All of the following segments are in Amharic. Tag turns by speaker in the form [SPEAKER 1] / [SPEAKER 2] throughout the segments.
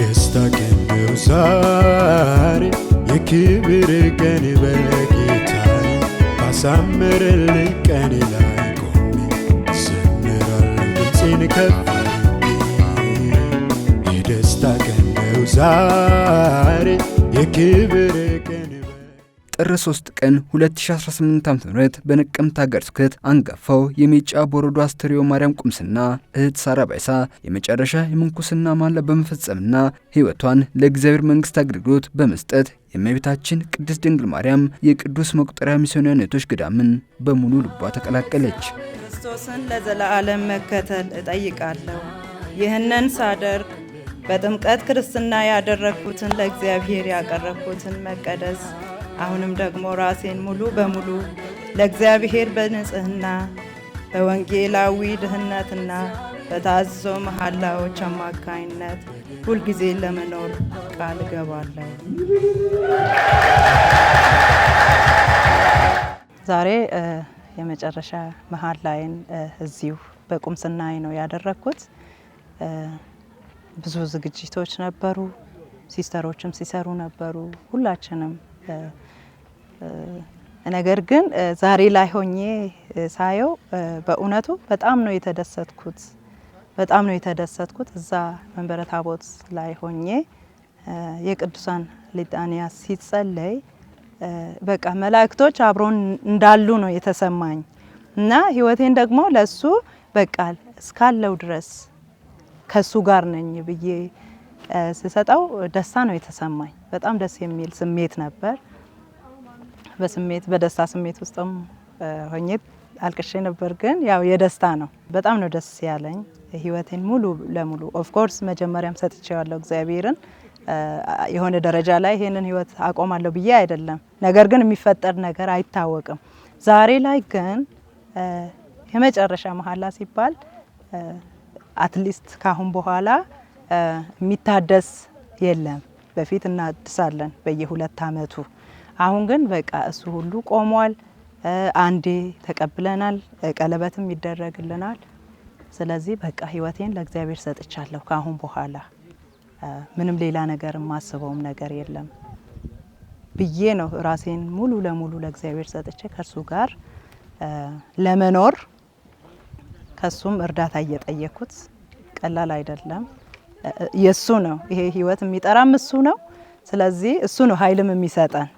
[SPEAKER 1] የደስታ ቀን ነው ዛሬ የክብር ቀን በጌታዬ ባሳመረልኝ ቀን ላይ ቆሜ ዘምራለሁ ድምፄን ከፍ አድርጌ የደስታ ቀን ነው ዛሬ የክብር ቀን
[SPEAKER 2] ጥር 3 ቀን 2018 ዓ.ም በነቀምት ሀገረ ስብከት አንጋፋው የሜጫ ቦረዶ አስተርእዮ ማርያም ቁምስና እህት ሳራ ባይሳ የመጨረሻ የምንኩስና መሐላ በመፈጸምና ሕይወቷን ለእግዚአብሔር መንግስት አገልግሎት በመስጠት የእመቤታችን ቅድስት ድንግል ማርያም የቅዱስ መቁጠሪያ ሚስዮናውያን እህቶች ገዳምን በሙሉ ልቧ ተቀላቀለች።
[SPEAKER 3] ክርስቶስን ለዘላለም መከተል እጠይቃለሁ። ይህንን ሳደርግ በጥምቀት ክርስትና ያደረግኩትን ለእግዚአብሔር ያቀረብኩትን መቀደስ አሁንም ደግሞ ራሴን ሙሉ በሙሉ ለእግዚአብሔር በንጽህና በወንጌላዊ ድህነትና በታዘዞ መሐላዎች አማካኝነት ሁልጊዜ ለመኖር ቃል እገባለሁ። ዛሬ የመጨረሻ መሐላዬን እዚሁ በቁምስናዬ ነው ያደረኩት። ብዙ ዝግጅቶች ነበሩ፣ ሲስተሮችም ሲሰሩ ነበሩ፣ ሁላችንም ነገር ግን ዛሬ ላይ ሆኜ ሳየው በእውነቱ በጣም ነው የተደሰትኩት። እዛ መንበረ ታቦት ላይ ሆኜ የቅዱሳን ሊጣንያ ሲጸለይ በቃ መላእክቶች አብሮን እንዳሉ ነው የተሰማኝ እና ሕይወቴን ደግሞ ለሱ በቃ እስካለው ድረስ ከሱ ጋር ነኝ ብዬ ስሰጠው ደስታ ነው የተሰማኝ። በጣም ደስ የሚል ስሜት ነበር። በደስታ ስሜት ውስጥም ሆኜ አልቅሼ ነበር፣ ግን ያው የደስታ ነው። በጣም ነው ደስ ያለኝ። ሕይወቴን ሙሉ ለሙሉ ኦፍ ኮርስ መጀመሪያም ሰጥቼዋለሁ እግዚአብሔርን። የሆነ ደረጃ ላይ ይሄንን ሕይወት አቆማለሁ ብዬ አይደለም፣ ነገር ግን የሚፈጠር ነገር አይታወቅም። ዛሬ ላይ ግን የመጨረሻ መሐላ ሲባል አትሊስት ካሁን በኋላ የሚታደስ የለም። በፊት እናድሳለን በየ2 ዓመቱ። አሁን ግን በቃ እሱ ሁሉ ቆሟል። አንዴ ተቀብለናል፣ ቀለበትም ይደረግልናል። ስለዚህ በቃ ሕይወቴን ለእግዚአብሔር ሰጥቻለሁ። ካሁን በኋላ ምንም ሌላ ነገር የማስበውም ነገር የለም ብዬ ነው ራሴን ሙሉ ለሙሉ ለእግዚአብሔር ሰጥቼ ከእርሱ ጋር ለመኖር ከሱም እርዳታ እየጠየኩት። ቀላል አይደለም። የሱ ነው ይሄ ሕይወት የሚጠራም እሱ ነው። ስለዚህ እሱ ነው ኃይልም የሚሰጠን።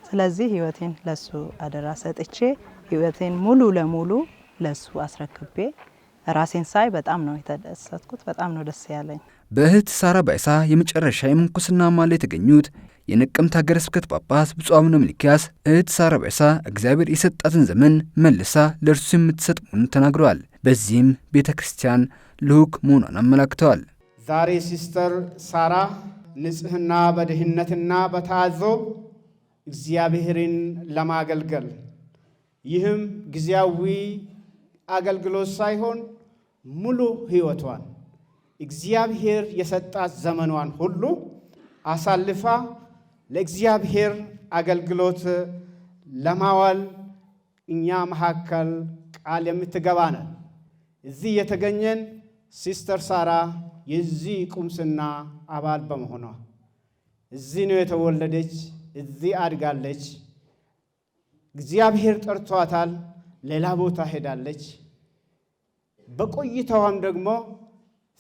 [SPEAKER 3] ስለዚህ ሕይወቴን ለሱ አደራ ሰጥቼ ሕይወቴን ሙሉ ለሙሉ ለሱ አስረክቤ ራሴን ሳይ በጣም ነው የተደሰትኩት። በጣም ነው ደስ ያለኝ።
[SPEAKER 2] በእህት ሳራ ባይሳ የመጨረሻ የምንኩስና መሐላ የተገኙት የነቀምት ሀገረ ስብከት ጳጳስ ብፁዕ አቡነ ሚልክያስ እህት ሳራ ባይሳ እግዚአብሔር የሰጣትን ዘመን መልሳ ለእርሱ የምትሰጥ መሆኑን ተናግረዋል። በዚህም ቤተ ክርስቲያን ልዑክ መሆኗን አመላክተዋል።
[SPEAKER 4] ዛሬ ሲስተር ሳራ ንጽህና በድህነትና በተአዞ እግዚአብሔርን ለማገልገል ይህም ጊዜያዊ አገልግሎት ሳይሆን ሙሉ ሕይወቷን እግዚአብሔር የሰጣት ዘመኗን ሁሉ አሳልፋ ለእግዚአብሔር አገልግሎት ለማዋል እኛ መካከል ቃል የምትገባ ነን። እዚህ የተገኘን ሲስተር ሳራ የዚህ ቁምስና አባል በመሆኗ እዚህ ነው የተወለደች፣ እዚህ አድጋለች። እግዚአብሔር ጠርቷታል፣ ሌላ ቦታ ሄዳለች። በቆይታዋም ደግሞ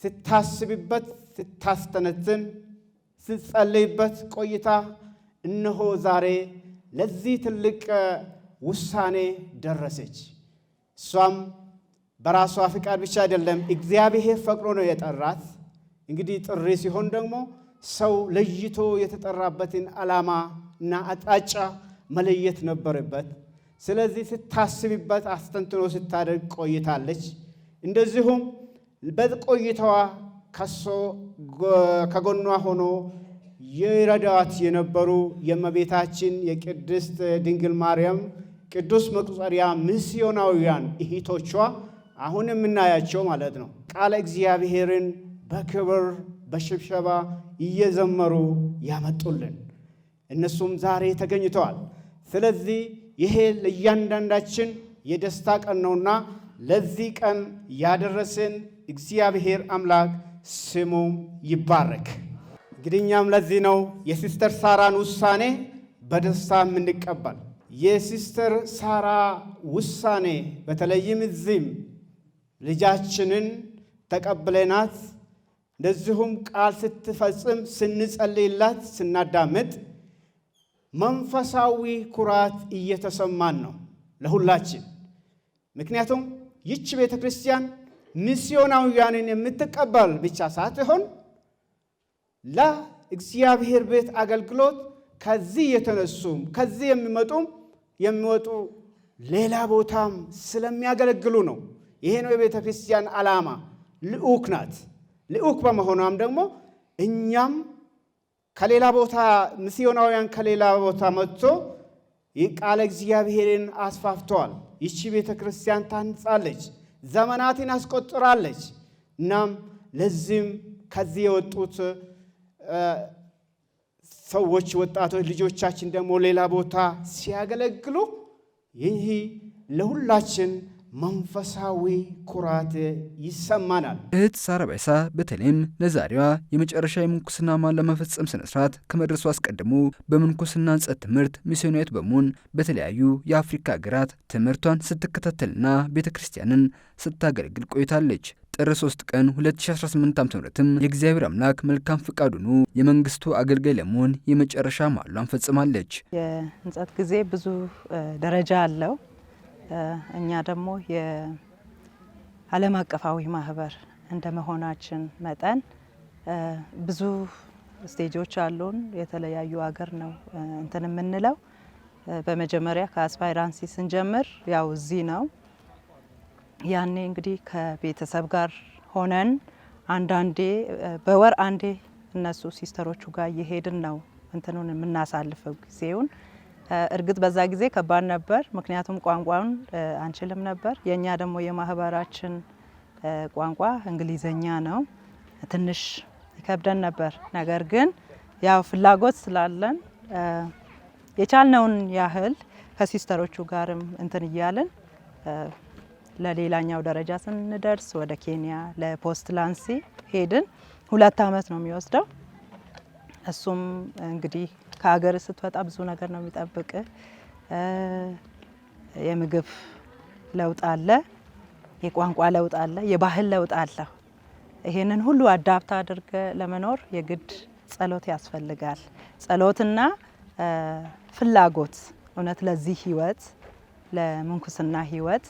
[SPEAKER 4] ስታስብበት፣ ስታስተነትን፣ ስትጸልይበት ቆይታ እነሆ ዛሬ ለዚህ ትልቅ ውሳኔ ደረሰች። እሷም በራሷ ፍቃድ ብቻ አይደለም፣ እግዚአብሔር ፈቅዶ ነው የጠራት። እንግዲህ ጥሪ ሲሆን ደግሞ ሰው ለይቶ የተጠራበትን ዓላማ እና አቅጣጫ መለየት ነበረበት። ስለዚህ ስታስብበት አስተንትኖ ስታደርግ ቆይታለች። እንደዚሁም በቆይታዋ ከጎኗ ሆኖ ይረዳት የነበሩ የእመቤታችን የቅድስት ድንግል ማርያም ቅዱስ መቁጠሪያ ሚስዮናውያን እህቶቿ አሁን የምናያቸው ማለት ነው ቃለ እግዚአብሔርን በክብር በሽብሸባ እየዘመሩ ያመጡልን እነሱም ዛሬ ተገኝተዋል። ስለዚህ ይሄ ለእያንዳንዳችን የደስታ ቀን ነውና ለዚህ ቀን ያደረሰን እግዚአብሔር አምላክ ስሙ ይባረክ። እንግዲህ እኛም ለዚህ ነው የሲስተር ሳራን ውሳኔ በደስታ የምንቀበል። የሲስተር ሳራ ውሳኔ በተለይም እዚህም ልጃችንን ተቀብለናት እንደዚሁም ቃል ስትፈጽም ስንጸልይላት ስናዳምጥ መንፈሳዊ ኩራት እየተሰማን ነው ለሁላችን። ምክንያቱም ይህች ቤተ ክርስቲያን ሚስዮናውያንን የምትቀበል ብቻ ሳትሆን ለእግዚአብሔር ቤት አገልግሎት ከዚህ የተነሱም ከዚህ የሚወጡ ሌላ ቦታም ስለሚያገለግሉ ነው። ይሄ ነው የቤተ ክርስቲያን ዓላማ። ልዑክ ናት። ልዑክ በመሆኗም ደግሞ እኛም ከሌላ ቦታ ሚስዮናውያን ከሌላ ቦታ መጥቶ ቃለ እግዚአብሔርን አስፋፍተዋል። ይቺ ቤተ ክርስቲያን ታንጻለች፣ ዘመናትን አስቆጥራለች። እናም ለዚህም ከዚህ የወጡት ሰዎች ወጣቶች ልጆቻችን ደግሞ ሌላ ቦታ ሲያገለግሉ ይህ ለሁላችን መንፈሳዊ ኩራት ይሰማናል።
[SPEAKER 2] እህት ሳራ ባይሳ በተለይም ለዛሬዋ የመጨረሻ የምንኩስና ማዕድ ለመፈጸም ስነ ስርዓት ከመድረሱ አስቀድሞ በምንኩስና አንጻት ትምህርት ሚስዮናዊት በመሆን በተለያዩ የአፍሪካ ሀገራት ትምህርቷን ስትከታተልና ቤተክርስቲያንን ስታገለግል ቆይታለች። ጥር 3 ቀን 2018 ዓ.ም የእግዚአብሔር አምላክ መልካም ፍቃዱ ሆኖ የመንግስቱ አገልጋይ ለመሆን የመጨረሻ ማዕዷን ፈጽማለች።
[SPEAKER 3] የህንጸት ጊዜ ብዙ ደረጃ አለው። እኛ ደግሞ የዓለም አቀፋዊ ማህበር እንደመሆናችን መጠን ብዙ ስቴጆች አሉን። የተለያዩ ሀገር ነው እንትን የምንለው። በመጀመሪያ ከአስፓይራንሲ ስንጀምር ያው እዚህ ነው። ያኔ እንግዲህ ከቤተሰብ ጋር ሆነን አንዳንዴ በወር አንዴ እነሱ ሲስተሮቹ ጋር እየሄድን ነው እንትኑን የምናሳልፈው ጊዜውን። እርግጥ በዛ ጊዜ ከባድ ነበር፣ ምክንያቱም ቋንቋውን አንችልም ነበር። የኛ ደግሞ የማህበራችን ቋንቋ እንግሊዘኛ ነው፣ ትንሽ ይከብደን ነበር። ነገር ግን ያው ፍላጎት ስላለን የቻልነውን ያህል ከሲስተሮቹ ጋርም እንትን እያልን ለሌላኛው ደረጃ ስንደርስ ወደ ኬንያ ለፖስትላንሲ ሄድን። 2 ዓመት ነው የሚወስደው። እሱም እንግዲህ ከሀገር ስትወጣ ብዙ ነገር ነው የሚጠብቅ። የምግብ ለውጥ አለ፣ የቋንቋ ለውጥ አለ፣ የባህል ለውጥ አለ። ይሄንን ሁሉ አዳፕት አድርገ ለመኖር የግድ ጸሎት ያስፈልጋል። ጸሎትና ፍላጎት እውነት ለዚህ ህይወት ለምንኩስና ህይወት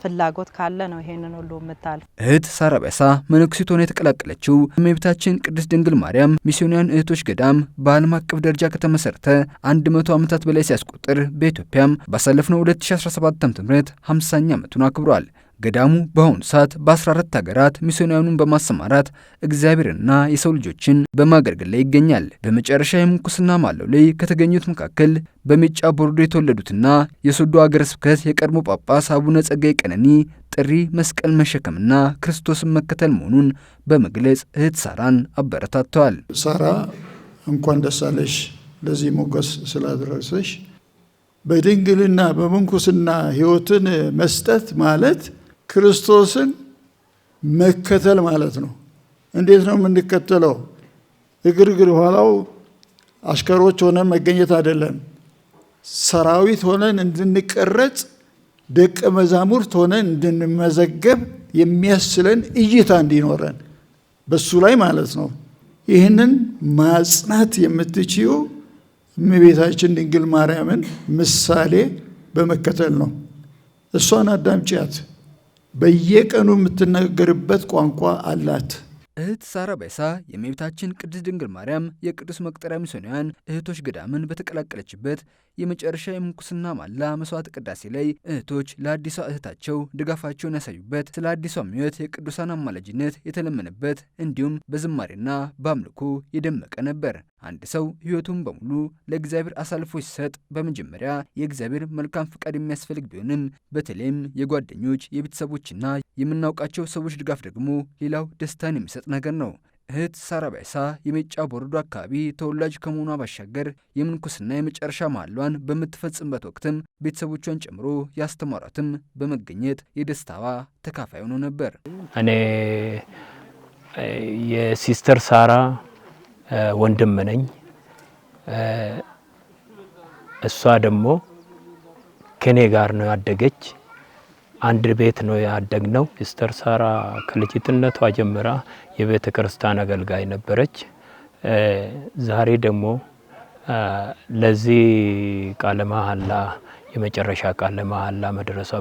[SPEAKER 3] ፍላጎት ካለ ነው ይሄንን ሁሉ የምታልፍ።
[SPEAKER 2] እህት ሳራ ባይሳ መነኩሲት ሆና የተቀላቀለችው እመቤታችን ቅድስት ድንግል ማርያም ሚስዮናውያን እህቶች ገዳም በዓለም አቀፍ ደረጃ ከተመሰረተ 100 ዓመታት በላይ ሲያስቆጥር በኢትዮጵያም ባሳለፍነው 2017 ዓ.ም 50ኛ ዓመቱን አክብሯል። ገዳሙ በአሁኑ ሰዓት በ14 ሀገራት ሚስዮናውያኑን በማሰማራት እግዚአብሔርና የሰው ልጆችን በማገልገል ላይ ይገኛል። በመጨረሻ የምንኩስና ማዕድ ላይ ከተገኙት መካከል በሜጫ ቦርዶ የተወለዱትና የሶዶ ሀገረ ስብከት የቀድሞ ጳጳስ አቡነ ጸጋዬ ቀነኒ ጥሪ መስቀል መሸከምና ክርስቶስን መከተል መሆኑን በመግለጽ እህት ሳራን አበረታተዋል።
[SPEAKER 5] ሳራ እንኳን ደስ አለሽ ለዚህ ሞገስ ስላደረሰሽ። በድንግልና በምንኩስና ህይወትን መስጠት ማለት ክርስቶስን መከተል ማለት ነው። እንዴት ነው የምንከተለው? እግርግር ኋላው አሽከሮች ሆነን መገኘት አይደለም። ሰራዊት ሆነን እንድንቀረጽ፣ ደቀ መዛሙርት ሆነን እንድንመዘገብ የሚያስችለን እይታ እንዲኖረን በሱ ላይ ማለት ነው። ይህንን ማጽናት የምትችይው እመቤታችን ድንግል ማርያምን ምሳሌ በመከተል ነው። እሷን አዳምጪያት። በየቀኑ የምትናገርበት ቋንቋ አላት።
[SPEAKER 2] እህት ሳራ ባይሳ የእመቤታችን ቅድስት ድንግል ማርያም የቅዱስ መቅጠሪያ ሚስዮናውያን እህቶች ገዳምን በተቀላቀለችበት የመጨረሻ የምንኩስና ማዕድ መስዋዕት ቅዳሴ ላይ እህቶች ለአዲሷ እህታቸው ድጋፋቸውን ያሳዩበት፣ ስለ አዲሷ ሕይወት የቅዱሳን አማላጅነት የተለመነበት እንዲሁም በዝማሬና በአምልኮ የደመቀ ነበር። አንድ ሰው ሕይወቱን በሙሉ ለእግዚአብሔር አሳልፎ ሲሰጥ በመጀመሪያ የእግዚአብሔር መልካም ፍቃድ የሚያስፈልግ ቢሆንም በተለይም የጓደኞች የቤተሰቦችና የምናውቃቸው ሰዎች ድጋፍ ደግሞ ሌላው ደስታን የሚሰጥ ነገር ነው። እህት ሳራ ባይሳ የሜጫ ቦርዶ አካባቢ ተወላጅ ከመሆኗ ባሻገር የምንኩስና የመጨረሻ ማዕዷን በምትፈጽምበት ወቅትም ቤተሰቦቿን ጨምሮ ያስተማሯትም በመገኘት የደስታዋ ተካፋይ ሆኖ ነበር።
[SPEAKER 6] እኔ የሲስተር ሳራ ወንድም ነኝ። እሷ ደግሞ ከኔ ጋር ነው ያደገች። አንድ ቤት ነው ያደግነው። ሲስተር ሳራ ከልጅነቷ ጀምራ የቤተ ክርስቲያን አገልጋይ ነበረች። ዛሬ ደግሞ ለዚህ ቃለ መሐላ የመጨረሻ ቃለ መሐላ መድረሷ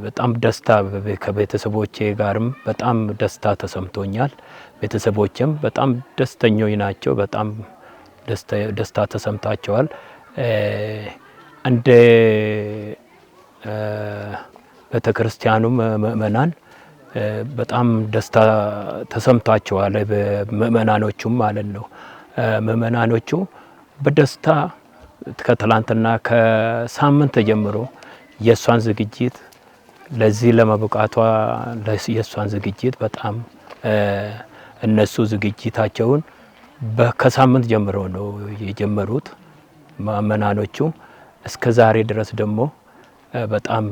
[SPEAKER 6] በጣም ደስታ ከቤተሰቦቼ ጋርም በጣም ደስታ ተሰምቶኛል። ቤተሰቦቼም በጣም ደስተኞች ናቸው። በጣም ደስታ ተሰምታቸዋል። እንደ ቤተክርስቲያኑ ምእመናን በጣም ደስታ ተሰምታቸዋል። ምእመናኖቹም ማለት ነው። ምእመናኖቹ በደስታ ከትላንትና ከሳምንት ጀምሮ የሷን ዝግጅት ለዚህ ለመብቃቷ የሷን ዝግጅት በጣም እነሱ ዝግጅታቸውን ከሳምንት ጀምሮ ነው የጀመሩት ምእመናኖቹ። እስከ ዛሬ ድረስ ደግሞ በጣም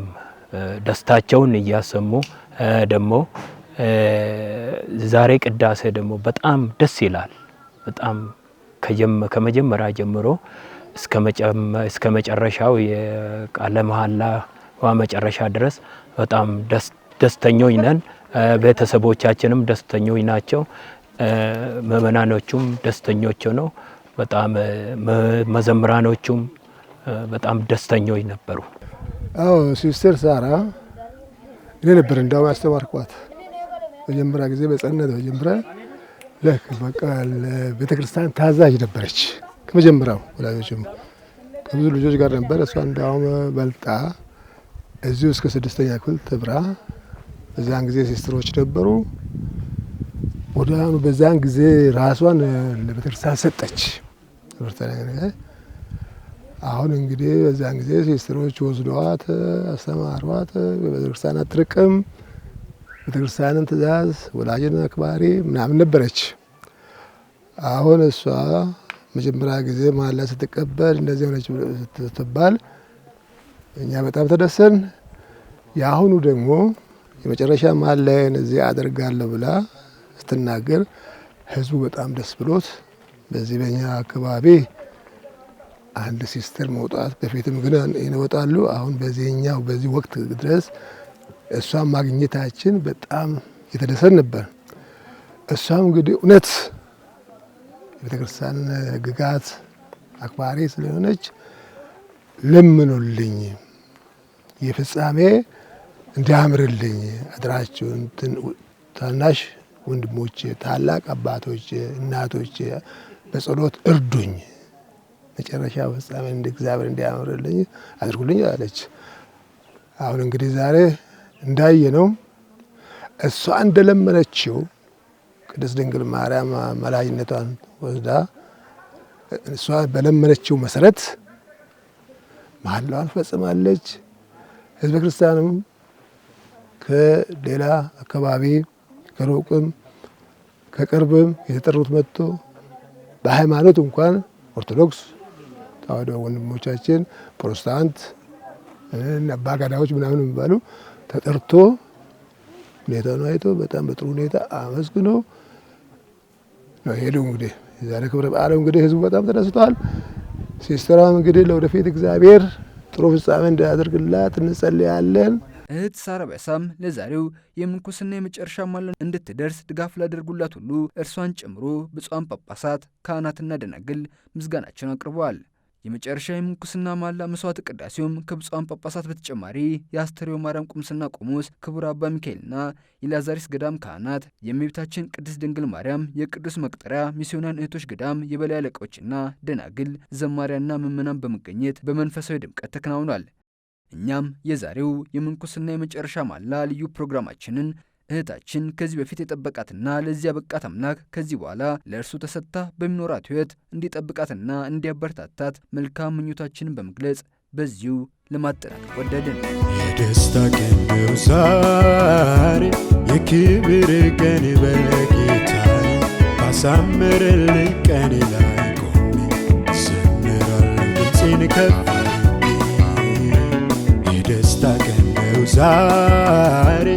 [SPEAKER 6] ደስታቸውን እያሰሙ ደግሞ ዛሬ ቅዳሴ ደግሞ በጣም ደስ ይላል። በጣም ከመጀመሪያ ጀምሮ እስከ መጨረሻው የቃለ መሐላ መጨረሻ ድረስ በጣም ደስተኞች ነን። ቤተሰቦቻችንም ደስተኞች ናቸው። ምእመናኖቹም ደስተኞች ነው። በጣም መዘምራኖቹም በጣም ደስተኞች ነበሩ።
[SPEAKER 7] አዎ ሲስተር ሳራ እኔ ነበር እንዳውም ያስተማርኳት። መጀመሪያ ጊዜ በጸነት መጀመሪያ በቃ ለቤተክርስቲያን ታዛዥ ነበረች። ከመጀመሪያው ወላጆችም ከብዙ ልጆች ጋር ነበር። እሷ እንዳውም በልጣ እዚሁ እስከ 6ኛ ክፍል ተምራ በዛን ጊዜ ሲስተሮች ነበሩ። ወዲያውኑ በዛን ጊዜ ራሷን ለቤተክርስቲያን ሰጠች። አሁን እንግዲህ በዛን ጊዜ ሲስተሮች ወስደዋት አስተማሯት። በቤተክርስቲያን አትርቅም፣ ቤተክርስቲያንን ትእዛዝ ወላጅን አክባሪ ምናምን ነበረች። አሁን እሷ መጀመሪያ ጊዜ መሐላ ስትቀበል እንደዚህ ሆነች ስትባል እኛ በጣም ተደሰን። የአሁኑ ደግሞ የመጨረሻ መሐላዬን እዚህ አደርጋለሁ ብላ ስትናገር ህዝቡ በጣም ደስ ብሎት በዚህ በእኛ አካባቢ አንድ ሲስተር መውጣት በፊትም ግን ይወጣሉ። አሁን በዚህ ወቅት ድረስ እሷን ማግኘታችን በጣም የተደሰን ነበር። እሷም እንግዲህ እውነት የቤተክርስቲያን ህግጋት አክባሪ ስለሆነች ለምኑልኝ፣ የፍጻሜ እንዲያምርልኝ አድራችሁን ታናሽ ወንድሞቼ፣ ታላቅ አባቶቼ፣ እናቶቼ በጸሎት እርዱኝ፣ መጨረሻ ፍጻሜ እንደ እግዚአብሔር እንዲያምርልኝ አድርጉልኝ አለች። አሁን እንግዲህ ዛሬ እንዳየነው እሷ እንደለመነችው ቅድስት ድንግል ማርያም መላእክነቷን ወስዳ እሷ በለመነችው መሰረት መሐላዋን ፈጽማለች። ህዝበ ክርስቲያንም ከሌላ አካባቢ ከሩቅም ከቅርብም የተጠሩት መጥቶ በሃይማኖት እንኳን ኦርቶዶክስ ተዋሕዶ ወንድሞቻችን፣ ፕሮቴስታንት፣ አባገዳዎች ምናምን የሚባሉ ተጠርቶ ሁኔታውን አይቶ በጣም በጥሩ ሁኔታ አመስግኖ ነው ሄዱ። እንግዲህ የዛሬ ክብረ በዓሉ እንግዲህ ህዝቡ በጣም ተደስቷል። ሲስተሯም እንግዲህ ለወደፊት እግዚአብሔር ጥሩ ፍጻሜ እንዲያደርግላት እንጸልያለን።
[SPEAKER 2] እህት ሳራ ባይሳም ለዛሬው የምንኩስና የመጨረሻ መሐላ እንድትደርስ ድጋፍ ላደርጉላት ሁሉ እርሷን ጨምሮ ብፁዓን ጳጳሳት፣ ካህናትና ደናግል ምስጋናቸውን አቅርበዋል። የመጨረሻ የምንኩስና መሐላ መስዋዕት ቅዳሴውም ከብፁዓን ጳጳሳት በተጨማሪ የአስተርዮ ማርያም ቁምስና ቆሞስ ክቡር አባ ሚካኤልና የላዛሪስ ገዳም ካህናት፣ የእመቤታችን ቅድስት ድንግል ማርያም የቅዱስ መቅጠሪያ ሚስዮናን እህቶች ገዳም የበላይ አለቆችና ደናግል፣ ዘማሪያንና ምዕመናን በመገኘት በመንፈሳዊ ድምቀት ተከናውኗል። እኛም የዛሬው የምንኩስና የመጨረሻ መሐላ ልዩ ፕሮግራማችንን እህታችን ከዚህ በፊት የጠበቃትና ለዚያ በቃት አምላክ ከዚህ በኋላ ለእርሱ ተሰጥታ በሚኖራት ሕይወት እንዲጠብቃትና እንዲያበረታታት መልካም ምኞታችንን በመግለጽ በዚሁ ለማጠናቀቅ ወደድን።
[SPEAKER 1] የደስታ ቀን ነው ዛሬ፣ የክብር ቀን በጌታዬ ባሳመረልኝ ቀኔ ላይ ቆሜ ዘምራለሁ ድምፄን ከፍ አድርጌ። የደስታ ቀን ነው ዛሬ